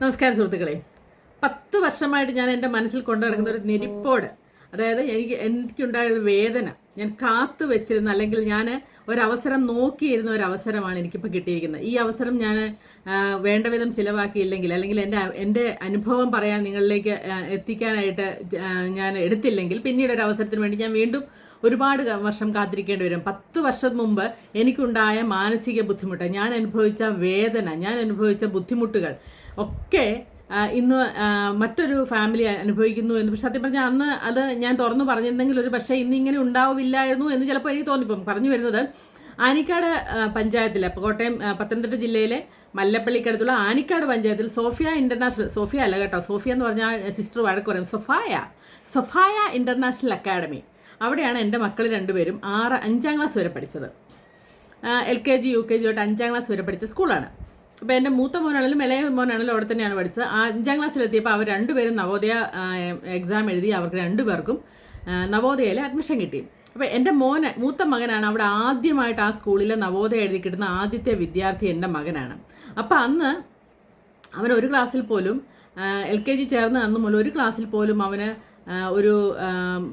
നമസ്കാരം സുഹൃത്തുക്കളെ. 10 വർഷമായിട്ട് ഞാൻ എൻ്റെ മനസ്സിൽ കൊണ്ടു നടക്കുന്ന ഒരു നെരിപ്പോട്, അതായത് എനിക്കുണ്ടായ ഒരു വേദന, ഞാൻ കാത്തു വെച്ചിരുന്ന, അല്ലെങ്കിൽ ഞാൻ ഒരവസരം നോക്കിയിരുന്ന ഒരു അവസരമാണ് എനിക്കിപ്പോൾ കിട്ടിയിരിക്കുന്നത്. ഈ അവസരം ഞാൻ വേണ്ട വിധം ചിലവാക്കിയില്ലെങ്കിൽ, അല്ലെങ്കിൽ എൻ്റെ അനുഭവം പറയാൻ നിങ്ങളിലേക്ക് എത്തിക്കാനായിട്ട് ഞാൻ എടുത്തില്ലെങ്കിൽ, പിന്നീട് ഒരു അവസരത്തിന് വേണ്ടി ഞാൻ വീണ്ടും ഒരുപാട് വർഷം കാത്തിരിക്കേണ്ടി വരും. 10 വർഷം മുമ്പ് എനിക്കുണ്ടായ മാനസിക ബുദ്ധിമുട്ട്, ഞാൻ അനുഭവിച്ച വേദന, ഞാൻ അനുഭവിച്ച ബുദ്ധിമുട്ടുകൾ ഒക്കെ ഇന്ന് മറ്റൊരു ഫാമിലി അനുഭവിക്കുന്നു എന്ന് സത്യം പറഞ്ഞാൽ അന്ന് അത് ഞാൻ തുറന്നു പറഞ്ഞിരുന്നെങ്കിൽ ഒരു പക്ഷേ ഇന്ന് ഇങ്ങനെ ഉണ്ടാവില്ലായിരുന്നു എന്ന് ചിലപ്പോൾ എനിക്ക് തോന്നിപ്പോകും. പറഞ്ഞു വരുന്നത്, ആനിക്കാട് പഞ്ചായത്തിൽ, കോട്ടയം പത്തനംതിട്ട ജില്ലയിലെ മല്ലപ്പള്ളിക്കടുത്തുള്ള ആനിക്കാട് പഞ്ചായത്തിൽ സോഫിയ ഇൻ്റർനാഷണൽ, സോഫിയ അല്ല കേട്ടോ, സോഫിയ എന്ന് പറഞ്ഞാൽ സിസ്റ്റർ വഴക്ക് പറയും, സൊഫായ ഇൻ്റർനാഷണൽ അക്കാഡമി, അവിടെയാണ് എൻ്റെ മക്കൾ രണ്ടുപേരും 5ാം ക്ലാസ് വരെ പഠിച്ചത്. LKG UKG തൊട്ട് 5ാം ക്ലാസ് വരെ പഠിച്ച സ്കൂളാണ്. അപ്പോൾ എൻ്റെ മൂത്ത മോനാണെങ്കിലും ഇളയ മോനാണെങ്കിലും അവിടെ തന്നെയാണ് പഠിച്ചത്. 5ാം ക്ലാസ്സിലെത്തിയപ്പോൾ അവർ രണ്ടുപേരും നവോദയ എക്സാം എഴുതി. അവർക്ക് രണ്ടുപേർക്കും നവോദയയിൽ അഡ്മിഷൻ കിട്ടി. അപ്പോൾ എൻ്റെ മൂത്ത മകനാണ് അവിടെ ആദ്യമായിട്ട് ആ സ്കൂളിൽ നവോദയ എഴുതി കിട്ടുന്ന ആദ്യത്തെ വിദ്യാർത്ഥി എൻ്റെ മകനാണ്. അപ്പോൾ അന്ന് അവൻ ഒരു ക്ലാസ്സിൽ പോലും, LKG ചേർന്ന് അന്ന് മുതൽ ഒരു ക്ലാസ്സിൽ പോലും അവന് ഒരു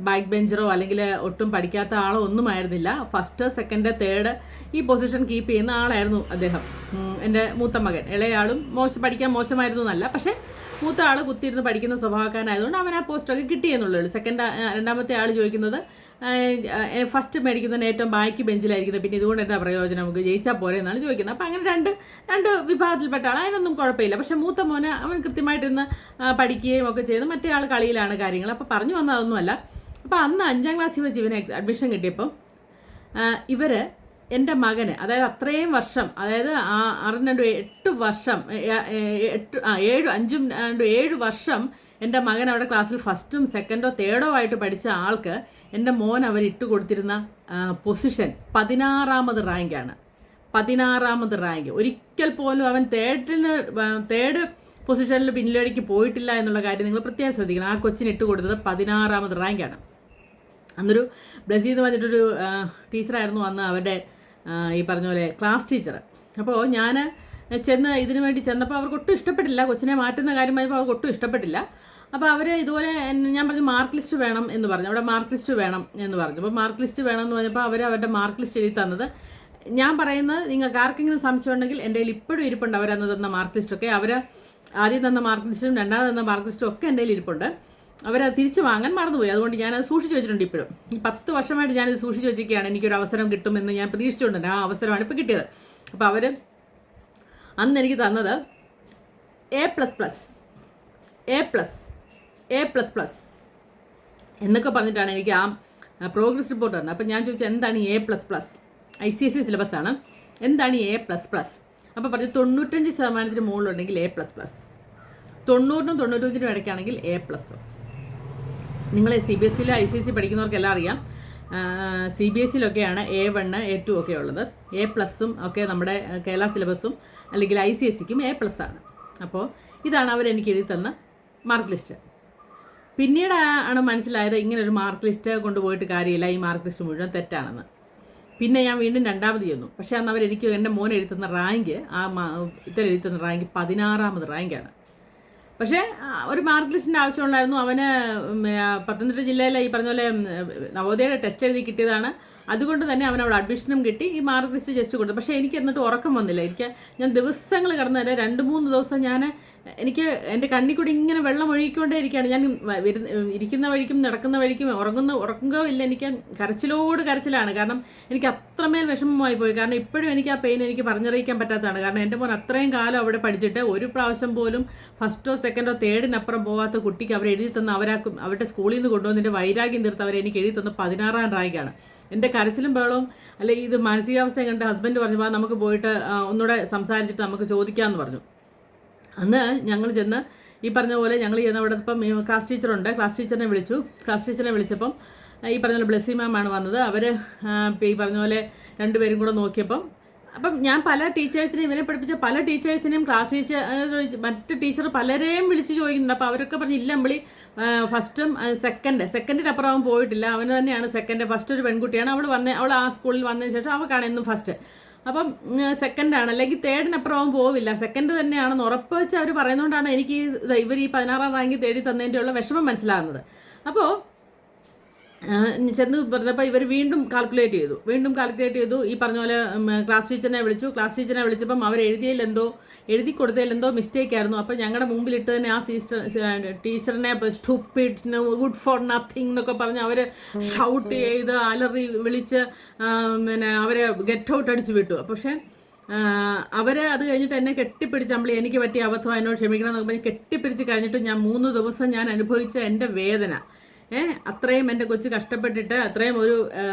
ബാക്ക് ബെഞ്ചറോ അല്ലെങ്കിൽ ഒട്ടും പഠിക്കാത്ത ആളോ ഒന്നും ആയിരുന്നില്ല. ഫസ്റ്റ്, സെക്കൻഡ്, തേർഡ് ഈ പൊസിഷൻ കീപ്പ് ചെയ്യുന്ന ആളായിരുന്നു അദ്ദേഹം, എൻ്റെ മൂത്ത മകൻ. ഇളയാളും പഠിക്കാൻ മോശമായിരുന്നു എന്നല്ല, പക്ഷേ മൂത്ത ആൾ കുത്തിയിരുന്ന് പഠിക്കുന്ന സ്വഭാവക്കാരനായതുകൊണ്ട് അവൻ ആ പോസ്റ്റൊക്കെ കിട്ടിയെന്നുള്ളൂ. രണ്ടാമത്തെ ആൾ ചോദിക്കുന്നത് ഫസ്റ്റ് മേടിക്കുന്നതിന് ഏറ്റവും ബാക്ക് ബെഞ്ചിലായിരിക്കുന്നത്, പിന്നെ ഇതുകൊണ്ട് എന്താ പ്രയോജനം, നമുക്ക് ജയിച്ചാൽ പോരെ എന്നാണ് ചോദിക്കുന്നത്. അപ്പോൾ അങ്ങനെ രണ്ട് വിഭാഗത്തിൽപ്പെട്ട ആൾ, അതിനൊന്നും കുഴപ്പമില്ല. പക്ഷേ മൂത്ത മോന് അവൻ കൃത്യമായിട്ടിരുന്ന് പഠിക്കുകയും ഒക്കെ ചെയ്ത്, മറ്റേ ആൾ കളിയിലാണ് കാര്യങ്ങൾ. അപ്പോൾ പറഞ്ഞു വന്നതൊന്നുമല്ല. അപ്പോൾ അന്ന് 5ാം ക്ലാസ്സിൽ വെച്ച് ഇവന് അഡ്മിഷൻ കിട്ടിയപ്പോൾ ഇവർ എൻ്റെ മകന്, അതായത് അത്രയും വർഷം, അതായത് 8 വർഷം, 7 വർഷം എൻ്റെ മകൻ അവിടെ ക്ലാസ്സിൽ ഫസ്റ്റും സെക്കൻഡോ തേർഡോ ആയിട്ട് പഠിച്ച ആൾക്ക് എൻ്റെ മോൻ അവർ ഇട്ട് കൊടുത്തിരുന്ന പൊസിഷൻ 16ാമത് റാങ്കാണ്. 16ാമത് റാങ്ക്. ഒരിക്കൽ പോലും അവൻ തേർഡ് പൊസിഷനിൽ പിന്നിലേക്ക് പോയിട്ടില്ല എന്നുള്ള കാര്യം നിങ്ങൾ പ്രത്യേകം ശ്രദ്ധിക്കണം. ആ കൊച്ചിന് ഇട്ട് കൊടുത്തത് 16ാമത് റാങ്കാണ്. അന്നൊരു ബ്ലസി എന്ന് പറഞ്ഞിട്ടൊരു ടീച്ചറായിരുന്നു അന്ന് അവരുടെ ഈ പറഞ്ഞ പോലെ ക്ലാസ് ടീച്ചർ. അപ്പോൾ ഞാൻ ഇതിനു വേണ്ടി ചെന്നപ്പോൾ അവർക്ക് ഒട്ടും ഇഷ്ടപ്പെട്ടില്ല. കൊച്ചിനെ മാറ്റുന്ന കാര്യമായപ്പോൾ അവർക്ക് ഒട്ടും ഇഷ്ടപ്പെട്ടില്ല. അപ്പോൾ അവർ ഇതുപോലെ ഞാൻ പറഞ്ഞു മാർക്ക് ലിസ്റ്റ് വേണം എന്ന് പറഞ്ഞു. അവിടെ മാർക്ക് ലിസ്റ്റ് വേണം എന്ന് പറഞ്ഞു. അപ്പോൾ മാർക്ക് ലിസ്റ്റ് വേണം എന്ന് പറഞ്ഞപ്പോൾ അവരുടെ മാർക്ക് ലിസ്റ്റ് എഴുതി തന്നത്, ഞാൻ പറയുന്നത് നിങ്ങൾക്ക് ആർക്കെങ്കിലും സംശയം ഉണ്ടെങ്കിൽ എൻ്റെ കയ്യിൽ ഇപ്പോഴും ഇരിപ്പുണ്ട്. അവരന്ന് തന്ന മാർക്ക് ലിസ്റ്റൊക്കെ, അവർ ആദ്യം തന്ന മാർക്ക് ലിസ്റ്റും രണ്ടാമത് തന്ന മാർക്ക് ലിസ്റ്റും ഒക്കെ എൻ്റെ കയ്യിൽ ഇരിപ്പുണ്ട്. അവരത് തിരിച്ചു വാങ്ങാൻ മറന്നുപോയി. അതുകൊണ്ട് ഞാനത് സൂക്ഷിച്ച് വെച്ചിട്ടുണ്ട്. ഇപ്പോഴും ഈ 10 വർഷമായിട്ട് ഞാനിത് സൂക്ഷിച്ച് വെച്ചിരിക്കുകയാണ്. എനിക്കൊരു അവസരം കിട്ടുമെന്ന് ഞാൻ പ്രതീക്ഷിച്ചുകൊണ്ട് ആ അവസരമാണ് ഇപ്പോൾ കിട്ടിയത്. അപ്പോൾ അവർ അന്ന് എനിക്ക് തന്നത് A++ എന്നൊക്കെ പറഞ്ഞിട്ടാണ് എനിക്ക് ആ പ്രോഗ്രസ് റിപ്പോർട്ട് തന്നത്. അപ്പോൾ ഞാൻ ചോദിച്ചത് എന്താണ് ഈ A++? ICSE സിലബസാണ്. എന്താണ് ഈ A++? അപ്പോൾ പറഞ്ഞു 95% മുകളിലുണ്ടെങ്കിൽ A++, 90-നും 95-നും ഇടയ്ക്കാണെങ്കിൽ A+. നിങ്ങൾ CBSE ICSE പഠിക്കുന്നവർക്കെല്ലാം അറിയാം, CBSEയിലൊക്കെയാണ് A1 A2 ഒക്കെ ഉള്ളത്. A+ ഒക്കെ നമ്മുടെ കേരള സിലബസും അല്ലെങ്കിൽ ICSEക്കും A+ ആണ്. അപ്പോൾ ഇതാണ് അവരെനിക്ക് എഴുതി തന്ന മാർക്ക് ലിസ്റ്റ്. പിന്നീട് ആണ് മനസ്സിലായത് ഇങ്ങനൊരു മാർക്ക് ലിസ്റ്റ് കൊണ്ടുപോയിട്ട് കാര്യമില്ല, ഈ മാർക്ക് ലിസ്റ്റ് മുഴുവൻ തെറ്റാണെന്ന്. പിന്നെ ഞാൻ വീണ്ടും രണ്ടാമത് ചെന്നു. പക്ഷേ അന്ന് അവരെനിക്ക് എൻ്റെ മോൻ എഴുതുന്ന റാങ്ക്, ഇത്തരം എഴുതുന്ന റാങ്ക് 16ാമത് റാങ്കാണ്. പക്ഷേ ഒരു മാർക്ക് ലിസ്റ്റിൻ്റെ ആവശ്യമുണ്ടായിരുന്നു. അവന് പത്തനംതിട്ട ജില്ലയിലെ ഈ പറഞ്ഞ പോലെ നവോദയയുടെ ടെസ്റ്റ് എഴുതി കിട്ടിയതാണ്. അതുകൊണ്ട് തന്നെ അവനവിടെ അഡ്മിഷനും കിട്ടി. ഈ മാർക്ക് ലിസ്റ്റ് ജസ്റ്റ് കൊടുത്തു. പക്ഷേ എനിക്ക് എന്നിട്ട് ഉറക്കം വന്നില്ല. ഞാൻ ദിവസങ്ങൾ കിടന്നേരെ 2-3 ദിവസം എനിക്ക് എൻ്റെ കണ്ണിൽ കൂടി ഇങ്ങനെ വെള്ളം ഒഴുകിക്കൊണ്ടേ ഇരിക്കുകയാണ്. ഞാൻ ഇരിക്കുന്ന വഴിക്കും നടക്കുന്ന വഴിക്കും ഉറങ്ങുകയോ ഇല്ല. എനിക്ക് കരച്ചിലാണ്. കാരണം എനിക്ക് അത്രമേൽ വിഷമമായി പോയി. കാരണം ഇപ്പോഴും എനിക്ക് ആ പെയിൻ എനിക്ക് പറഞ്ഞറിയിക്കാൻ പറ്റാത്തതാണ്. കാരണം എൻ്റെ മോൻ അത്രയും കാലം അവിടെ പഠിച്ചിട്ട് ഒരു പ്രാവശ്യം പോലും ഫസ്റ്റോ സെക്കൻഡോ തേർഡിനപ്പുറം പോകാത്ത കുട്ടിക്ക് അവർ എഴുതി തന്ന, അവരുടെ സ്കൂളിൽ നിന്ന് കൊണ്ടുവന്നതിൻ്റെ വൈരാഗ്യം തീർത്ത് അവരെനിക്ക് എഴുതി തന്ന 16ാം റാങ്കാണ്. എൻ്റെ കരച്ചിലും ബഹളവും അല്ലെ ഇത് മാനസികാവസ്ഥ കണ്ട് ഹസ്ബൻഡ് പറഞ്ഞു, നമുക്ക് പോയിട്ട് ഒന്നുകൂടെ സംസാരിച്ചിട്ട് നമുക്ക് ചോദിക്കാമെന്ന് പറഞ്ഞു. അന്ന് ഞങ്ങൾ ചെന്ന് ഈ പറഞ്ഞ പോലെ ഞങ്ങൾ ചെന്ന് അവിടെ ഇപ്പം ക്ലാസ് ടീച്ചറുണ്ട്, ക്ലാസ് ടീച്ചറിനെ വിളിച്ചപ്പം ഈ പറഞ്ഞ പോലെ ബ്ലസ്സി മാമാണ് വന്നത്. അവർ ഈ പറഞ്ഞ പോലെ രണ്ടുപേരും കൂടെ നോക്കിയപ്പം ഞാൻ പല ടീച്ചേഴ്സിനെയും, ഇവരെ പഠിപ്പിച്ച പല ടീച്ചേഴ്സിനെയും ക്ലാസ് ടീച്ചർ മറ്റ് ടീച്ചർ പലരെയും വിളിച്ച് ചോദിക്കുന്നുണ്ട്. അപ്പോൾ അവരൊക്കെ പറഞ്ഞ് ഇല്ല അമ്പിളി, ഫസ്റ്റും സെക്കൻഡിനപ്പുറം അവൻ പോയിട്ടില്ല, അവന് തന്നെയാണ് സെക്കൻഡ്. ഫസ്റ്റ് ഒരു പെൺകുട്ടിയാണ്, അവൾ ആ സ്കൂളിൽ വന്നതിന് ശേഷം അവൾക്കാണ് എന്നും ഫസ്റ്റ്. അപ്പം സെക്കൻഡാണ്, അല്ലെങ്കിൽ തേർഡിനപ്പുറം അവൻ പോവില്ല, സെക്കൻഡ് തന്നെയാണെന്ന് ഉറപ്പ് വെച്ച് അവർ പറയുന്നതുകൊണ്ടാണ് എനിക്ക് ഇവർ ഈ 16ാം റാങ്കിൽ തേടി തന്നതിൻ്റെ ഉള്ള വിഷമം മനസ്സിലാകുന്നത്. അപ്പോൾ ചെന്ന് പറഞ്ഞപ്പോൾ ഇവർ വീണ്ടും കാൽക്കുലേറ്റ് ചെയ്തു. ഈ പറഞ്ഞ പോലെ ക്ലാസ് ടീച്ചറിനെ വിളിച്ചപ്പം അവർ എഴുതി കൊടുത്തതിലെന്തോ മിസ്റ്റേക്ക് ആയിരുന്നു. അപ്പോൾ ഞങ്ങളുടെ മുമ്പിലിട്ട് തന്നെ ആ ടീച്ചറിനെ സ്റ്റുപ്പിഡ്, ഗുഡ് ഫോർ നത്തിങ് എന്നൊക്കെ പറഞ്ഞ് അവർ ഷൗട്ട് ചെയ്ത് അലറി വിളിച്ച് പിന്നെ അവരെ ഗെറ്റ് ഔട്ട് അടിച്ച് വിട്ടു. പക്ഷേ അവർ അത് കഴിഞ്ഞിട്ട് എന്നെ കെട്ടിപ്പിടിച്ച് അമ്പളി എനിക്ക് പറ്റിയ അബദ്ധം എന്നോട് ക്ഷമിക്കണം എന്നൊക്കെ പറഞ്ഞ് കെട്ടിപ്പിടിച്ച് കഴിഞ്ഞിട്ട് 3 ദിവസം ഞാൻ അനുഭവിച്ച എൻ്റെ വേദന, അത്രയും എൻ്റെ കൊച്ചു കഷ്ടപ്പെട്ടിട്ട് അത്രയും ഒരു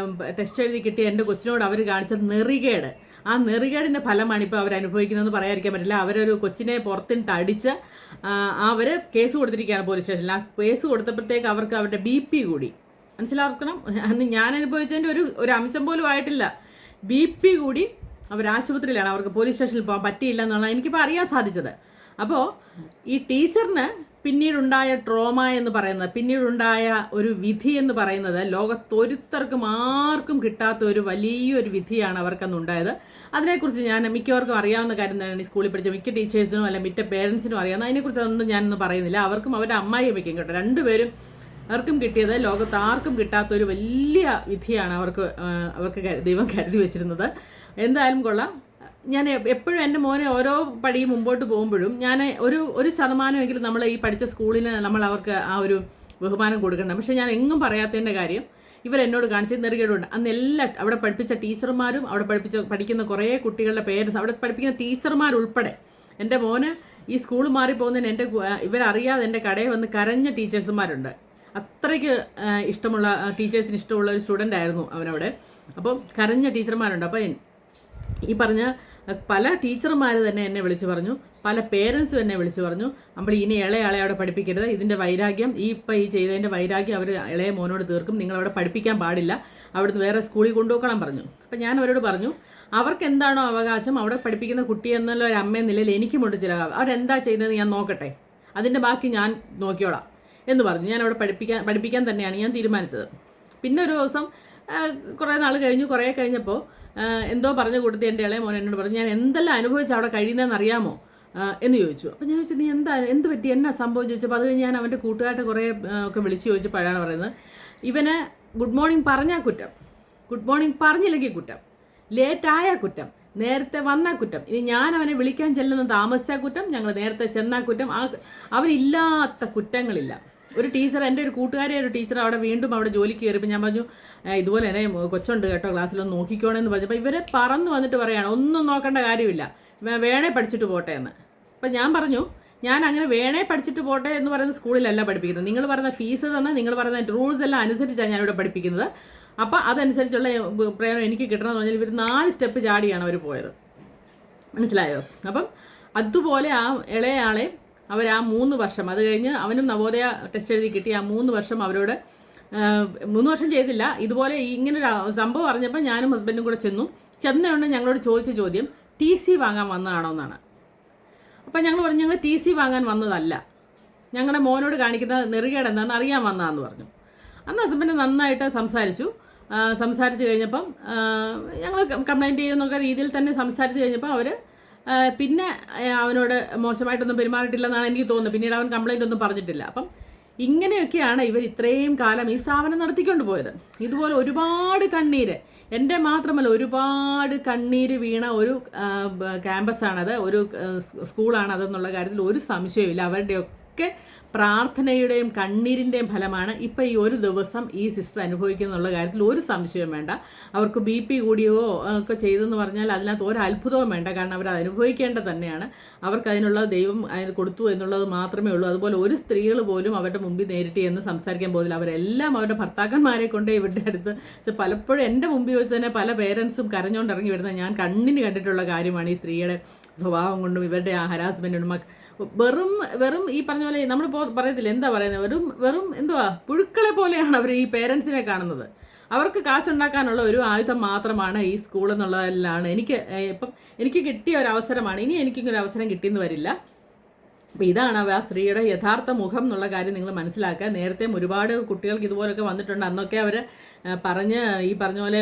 ടെസ്റ്റ് എഴുതി കിട്ടിയ എൻ്റെ കൊച്ചിനോട് അവർ കാണിച്ച നെറികേട്, ആ നെറികേടിൻ്റെ ഫലമാണ് ഇപ്പോൾ അവർ അനുഭവിക്കുന്നതെന്ന് പറയാതിരിക്കാൻ പറ്റില്ല. അവരൊരു കൊച്ചിനെ പുറത്തിട്ട് അടിച്ച് അവർ കേസ് കൊടുത്തിരിക്കുകയാണ് പോലീസ് സ്റ്റേഷനിൽ. ആ കേസ് കൊടുത്തപ്പോഴത്തേക്ക് അവർക്ക് അവരുടെ BP കൂടി. മനസ്സിലാക്കണം, അന്ന് ഞാൻ അനുഭവിച്ചതിൻ്റെ ഒരു അംശം പോലും ആയിട്ടില്ല. BP കൂടി അവർ ആശുപത്രിയിലാണ്, അവർക്ക് പോലീസ് സ്റ്റേഷനിൽ പോകാൻ പറ്റിയില്ല എന്നാണ് എനിക്കിപ്പോൾ അറിയാൻ സാധിച്ചത്. അപ്പോൾ ഈ ടീച്ചറിന് പിന്നീടുണ്ടായ ട്രോമ എന്ന് പറയുന്നത്, പിന്നീടുണ്ടായ ഒരു വിധി എന്ന് പറയുന്നത് ലോകത്തൊരുത്തർക്കും ആർക്കും കിട്ടാത്ത ഒരു വലിയൊരു വിധിയാണ് അവർക്കന്നുണ്ടായത്. അതിനെക്കുറിച്ച് ഞാൻ മിക്കവർക്കും അറിയാവുന്ന കാര്യം തന്നെയാണ്. ഈ സ്കൂളിൽ പഠിച്ച മിക്ക ടീച്ചേഴ്സിനും അല്ല മിക്ക പേരൻസിനും അറിയാവുന്ന, അതിനെക്കുറിച്ച് അതൊന്നും ഞാനൊന്നും പറയുന്നില്ല. അവർക്കും അവരുടെ അമ്മായിയമ്മയ്ക്കും കേട്ടോ, രണ്ടുപേരും അവർക്കും കിട്ടിയത് ലോകത്ത് ആർക്കും കിട്ടാത്ത ഒരു വലിയ വിധിയാണ് അവർക്ക് ദൈവം കരുതി വെച്ചിരുന്നത്. എന്തായാലും കൊള്ളാം. ഞാൻ എപ്പോഴും എൻ്റെ മോനെ ഓരോ പടിയും മുമ്പോട്ട് പോകുമ്പോഴും ഞാൻ ഒരു ശതമാനമെങ്കിലും നമ്മൾ ഈ പഠിച്ച സ്കൂളിന് നമ്മൾ അവർക്ക് ആ ഒരു ബഹുമാനം കൊടുക്കണം. പക്ഷേ ഞാൻ എങ്ങും പറയാത്തതിൻ്റെ കാര്യം ഇവരെന്നോട് കാണിച്ച നെറുകേടുണ്ട്. അന്ന് അവിടെ പഠിപ്പിച്ച ടീച്ചർമാരും അവിടെ പഠിക്കുന്ന കുറേ കുട്ടികളുടെ പേരൻസ്, അവിടെ പഠിപ്പിക്കുന്ന ടീച്ചർമാരുൾപ്പെടെ, എൻ്റെ മോന് ഈ സ്കൂൾ മാറിപ്പോകുന്നതിന് ഇവരറിയാതെ എൻ്റെ കടയിൽ വന്ന് കരഞ്ഞ ടീച്ചേഴ്സുമാരുണ്ട്. അത്രയ്ക്ക് ഇഷ്ടമുള്ള ടീച്ചേഴ്സിന് ഇഷ്ടമുള്ള ഒരു സ്റ്റുഡൻ്റ് ആയിരുന്നു അവനവിടെ. അപ്പം കരഞ്ഞ ടീച്ചർമാരുണ്ട്. അപ്പോൾ ഈ പറഞ്ഞ പല ടീച്ചർമാർ തന്നെ എന്നെ വിളിച്ചു പറഞ്ഞു, പല പേരൻസും എന്നെ വിളിച്ചു പറഞ്ഞു, നമ്മൾ ഇനി ഇളയാളെ അവിടെ പഠിപ്പിക്കരുത്, ഇതിൻ്റെ വൈരാഗ്യം ഈ ചെയ്തതിൻ്റെ വൈരാഗ്യം അവർ ഇളയ മോനോട് തീർക്കും, നിങ്ങളവിടെ പഠിപ്പിക്കാൻ പാടില്ല, അവിടുന്ന് വേറെ സ്കൂളിൽ കൊണ്ടുപോക്കണം പറഞ്ഞു. അപ്പം ഞാൻ അവരോട് പറഞ്ഞു, അവർക്ക് എന്താണോ അവകാശം അവിടെ പഠിപ്പിക്കുന്ന കുട്ടി എന്നുള്ള ഒരു അമ്മ നിലയിൽ എനിക്കുമുണ്ട് ചില, അവരെന്താ ചെയ്യുന്നത് ഞാൻ നോക്കട്ടെ, അതിൻ്റെ ബാക്കി ഞാൻ നോക്കിയോളാം എന്ന് പറഞ്ഞു. ഞാൻ അവിടെ പഠിപ്പിക്കാൻ തന്നെയാണ് ഞാൻ തീരുമാനിച്ചത്. പിന്നെ ഒരു ദിവസം കുറേ നാൾ കഴിഞ്ഞപ്പോൾ എന്തോ പറഞ്ഞു കൊടുത്ത് എൻ്റെ ഇളയ മോൻ എന്നോട് പറഞ്ഞു, ഞാൻ എന്തെല്ലാം അനുഭവിച്ച് അവിടെ കഴിയുന്നതെന്ന് അറിയാമോ എന്ന് ചോദിച്ചു. അപ്പോൾ ഞാൻ ചോദിച്ചു, നീ എന്ത് പറ്റി, എന്നാ സംഭവം ചോദിച്ചപ്പോൾ അത് കഴിഞ്ഞ് ഞാൻ അവൻ്റെ കൂട്ടുകാരുടെ കുറേ ഒക്കെ വിളിച്ച് ചോദിച്ചപ്പോഴാണ് പറയുന്നത്, ഇവന് ഗുഡ് മോർണിംഗ് പറഞ്ഞാൽ കുറ്റം, ഗുഡ് മോർണിംഗ് പറഞ്ഞില്ലെങ്കിൽ കുറ്റം, ലേറ്റായ കുറ്റം, നേരത്തെ വന്നാൽ കുറ്റം, ഇനി ഞാൻ അവനെ വിളിക്കാൻ ചെല്ലുന്ന താമസിച്ചാൽ കുറ്റം, ഞങ്ങൾ നേരത്തെ ചെന്നാൽ കുറ്റം, അവനില്ലാത്ത കുറ്റങ്ങളില്ല. ഒരു ടീച്ചർ, എൻ്റെ ഒരു കൂട്ടുകാരിയായ ഒരു ടീച്ചർ വീണ്ടും അവിടെ ജോലിക്ക് കയറിയപ്പോൾ ഞാൻ പറഞ്ഞു, ഇതുപോലെ തന്നെ കൊച്ചുണ്ട് കേട്ടോ ക്ലാസ്സിലൊന്ന് നോക്കിക്കോണെന്ന് പറഞ്ഞപ്പോൾ ഇവരെ പറന്ന് വന്നിട്ട് പറയുകയാണ്, ഒന്നും നോക്കേണ്ട കാര്യമില്ല, വേണേ പഠിച്ചിട്ട് പോട്ടെ എന്ന്. അപ്പം ഞാൻ പറഞ്ഞു, ഞാൻ അങ്ങനെ വേണേ പഠിച്ചിട്ട് പോട്ടെ എന്ന് പറയുന്ന സ്കൂളിലല്ല പഠിപ്പിക്കുന്നത്, നിങ്ങൾ പറയുന്ന ഫീസ് തന്നെ നിങ്ങൾ പറയുന്ന റൂൾസ് എല്ലാം അനുസരിച്ചാണ് ഞാനിവിടെ പഠിപ്പിക്കുന്നത്. അപ്പം അതനുസരിച്ചുള്ള പ്രയോജനം എനിക്ക് കിട്ടണമെന്ന് പറഞ്ഞാൽ ഇവർ 4 സ്റ്റെപ്പ് ചാടിയാണ് അവർ പോയത്. മനസ്സിലായോ? അപ്പം അതുപോലെ ആ ഇളയാളെ അവർ ആ 3 വർഷം, അത് കഴിഞ്ഞ് അവനും നവോദയ ടെസ്റ്റ് എഴുതി കിട്ടി, ആ 3 വർഷം അവരോട് 3 വർഷം ചെയ്തില്ല. ഇതുപോലെ ഇങ്ങനൊരു സംഭവം അറിഞ്ഞപ്പോൾ ഞാനും ഹസ്ബൻഡും കൂടെ ചെന്നുകൊണ്ട് ഞങ്ങളോട് ചോദിച്ച ചോദ്യം TC വാങ്ങാൻ വന്നതാണോ എന്നാണ്. അപ്പം ഞങ്ങൾ പറഞ്ഞു, ഞങ്ങൾ TC വാങ്ങാൻ വന്നതല്ല, ഞങ്ങളുടെ മോനോട് കാണിക്കുന്ന നെറുകേട് എന്താണെന്ന് അറിയാൻ വന്നതാന്ന് പറഞ്ഞു. അന്ന് ഹസ്ബൻഡ് നന്നായിട്ട് സംസാരിച്ച് കഴിഞ്ഞപ്പം ഞങ്ങൾ കംപ്ലൈൻറ്റ് ചെയ്യുന്നൊക്കെ രീതിയിൽ തന്നെ സംസാരിച്ച് കഴിഞ്ഞപ്പോൾ അവർ പിന്നെ അവനോട് മോശമായിട്ടൊന്നും പെരുമാറിയിട്ടില്ലെന്നാണ് എനിക്ക് തോന്നുന്നത്. പിന്നീട് അവൻ കംപ്ലൈൻ്റ് ഒന്നും പറഞ്ഞിട്ടില്ല. അപ്പം ഇങ്ങനെയൊക്കെയാണ് ഇവർ ഇത്രയും കാലം ഈ സ്ഥാപനം നടത്തിക്കൊണ്ട് പോയത്. ഇതുപോലെ ഒരുപാട് കണ്ണീര്, എൻ്റെ മാത്രമല്ല ഒരുപാട് കണ്ണീര് വീണ ഒരു ക്യാമ്പസാണത്, ഒരു സ്കൂളാണതെന്നുള്ള കാര്യത്തിൽ ഒരു സംശയമില്ല. അവരുടെയൊക്കെ പ്രാർത്ഥനയുടെയും കണ്ണീരിൻ്റെയും ഫലമാണ് ഇപ്പം ഈ ഒരു ദിവസം ഈ സിസ്റ്റർ അനുഭവിക്കുന്നുള്ള കാര്യത്തിൽ ഒരു സംശയവും വേണ്ട. അവർക്ക് BP കൂടിയോ ഒക്കെ ചെയ്തെന്ന് പറഞ്ഞാൽ അതിനകത്ത് ഒരു അത്ഭുതവും വേണ്ട. കാരണം അവരത് അനുഭവിക്കേണ്ടത് തന്നെയാണ്. അവർക്കതിനുള്ള ദൈവം അതിന് കൊടുത്തു എന്നുള്ളത് മാത്രമേ ഉള്ളൂ. അതുപോലെ ഒരു സ്ത്രീകൾ പോലും അവരുടെ മുമ്പിൽ നേരിട്ട് എന്ന് സംസാരിക്കാൻ പോകില്ല. അവരെല്ലാം അവരുടെ ഭർത്താക്കന്മാരെ കൊണ്ടേ ഇവരുടെ അടുത്ത് പലപ്പോഴും എൻ്റെ മുമ്പിൽ വെച്ച് തന്നെ പല പേരൻസും കരഞ്ഞുകൊണ്ട് ഇറങ്ങി വരുന്നത് ഞാൻ കണ്ണിന് കണ്ടിട്ടുള്ള കാര്യമാണ്. ഈ സ്ത്രീയുടെ സ്വഭാവം കൊണ്ടും ഇവരുടെ ആ ഹരാസ്മെൻറ്റും വെറും ഈ പറഞ്ഞ പോലെ നമ്മൾ പറയത്തില്ല, എന്താ പറയുന്നത്, വെറും എന്തുവാ പുഴുക്കളെ പോലെയാണ് അവർ ഈ പേരൻസിനെ കാണുന്നത്. അവർക്ക് കാശുണ്ടാക്കാനുള്ള ഒരു ആയുധം മാത്രമാണ് ഈ സ്കൂൾ എന്നുള്ളതിലാണ് എനിക്ക് കിട്ടിയ ഒരു അവസരമാണ്. ഇനി എനിക്കിങ്ങൊരു അവസരം കിട്ടിയെന്ന് വരില്ല. അപ്പോൾ ഇതാണ് ആ സ്ത്രീയുടെ യഥാർത്ഥ മുഖം എന്നുള്ള കാര്യം നിങ്ങൾ മനസ്സിലാക്കുക. നേരത്തെ ഒരുപാട് കുട്ടികൾക്ക് ഇതുപോലൊക്കെ വന്നിട്ടുണ്ട്. അന്നൊക്കെ അവർ പറഞ്ഞ് ഈ പറഞ്ഞ പോലെ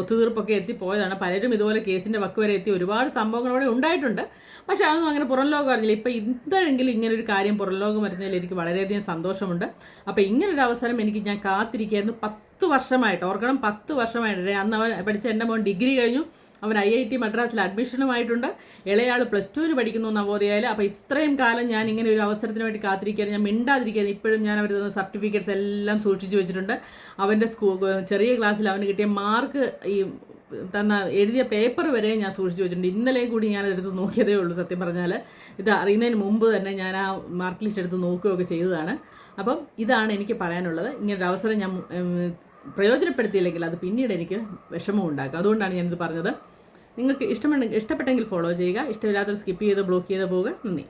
ഒത്തുതീർപ്പൊക്കെ എത്തിപ്പോയതാണ്. പലരും ഇതുപോലെ കേസിൻ്റെ വക്ക് വരെ എത്തി ഒരുപാട് സംഭവങ്ങളോടെ ഉണ്ടായിട്ടുണ്ട്. പക്ഷേ അതൊന്നും അങ്ങനെ പുറം ലോകം അറിഞ്ഞില്ല. ഇപ്പോൾ ഇന്നെങ്കിലും ഇങ്ങനൊരു കാര്യം പുറം ലോകം വരുന്നതിൽ എനിക്ക് വളരെയധികം സന്തോഷമുണ്ട്. അപ്പോൾ ഇങ്ങനൊരു അവസരം ഞാൻ കാത്തിരിക്കുകയായിരുന്നു 10 വർഷമായിട്ട്. ഓർക്കണം, 10 വർഷമായിട്ട്. അന്ന് അവൻ പഠിച്ച എൻ്റെ മോൻ ഡിഗ്രി കഴിഞ്ഞു, അവൻ IIT മദ്രാസിൽ അഡ്മിഷനുമായിട്ടുണ്ട്, ഇളയാൾ +2 പഠിക്കുന്നു നവോദയയിൽ. അപ്പോൾ ഇത്രയും കാലം ഞാൻ ഇങ്ങനെ ഒരു അവസരത്തിന് വേണ്ടി കാത്തിരിക്കുകയാണ്. ഞാൻ മിണ്ടാതിരിക്കുകയാണ്. ഇപ്പോഴും ഞാൻ അവർ തന്ന സർട്ടിഫിക്കറ്റ്സ് എല്ലാം സൂക്ഷിച്ചു വെച്ചിട്ടുണ്ട്. അവൻ്റെ ചെറിയ ക്ലാസ്സിൽ അവന് കിട്ടിയ മാർക്ക്, ഈ എഴുതിയ പേപ്പർ വരെ ഞാൻ സൂക്ഷിച്ചു വെച്ചിട്ടുണ്ട്. ഇന്നലെയും കൂടി ഞാൻ എടുത്ത് നോക്കിയതേ ഉള്ളൂ. സത്യം പറഞ്ഞാൽ ഇത് അറിയുന്നതിന് മുമ്പ് തന്നെ ഞാൻ ആ മാർക്ക് ലിസ്റ്റ് എടുത്ത് നോക്കുകയൊക്കെ ചെയ്തതാണ്. അപ്പം ഇതാണ് എനിക്ക് പറയാനുള്ളത്. ഇങ്ങനൊരു അവസരം ഞാൻ പ്രയോജനപ്പെടുത്തിയില്ലെങ്കിൽ അത് പിന്നീട് എനിക്ക് വിഷമം ഉണ്ടാക്കും. അതുകൊണ്ടാണ് ഞാനിത് പറഞ്ഞത്. നിങ്ങൾക്ക് ഇഷ്ടപ്പെട്ടെങ്കിൽ ഫോളോ ചെയ്യുക, ഇഷ്ടമില്ലാത്തവർ സ്കിപ്പ് ചെയ്ത് ബ്ലോക്ക് ചെയ്ത് പോവുക. നന്ദി.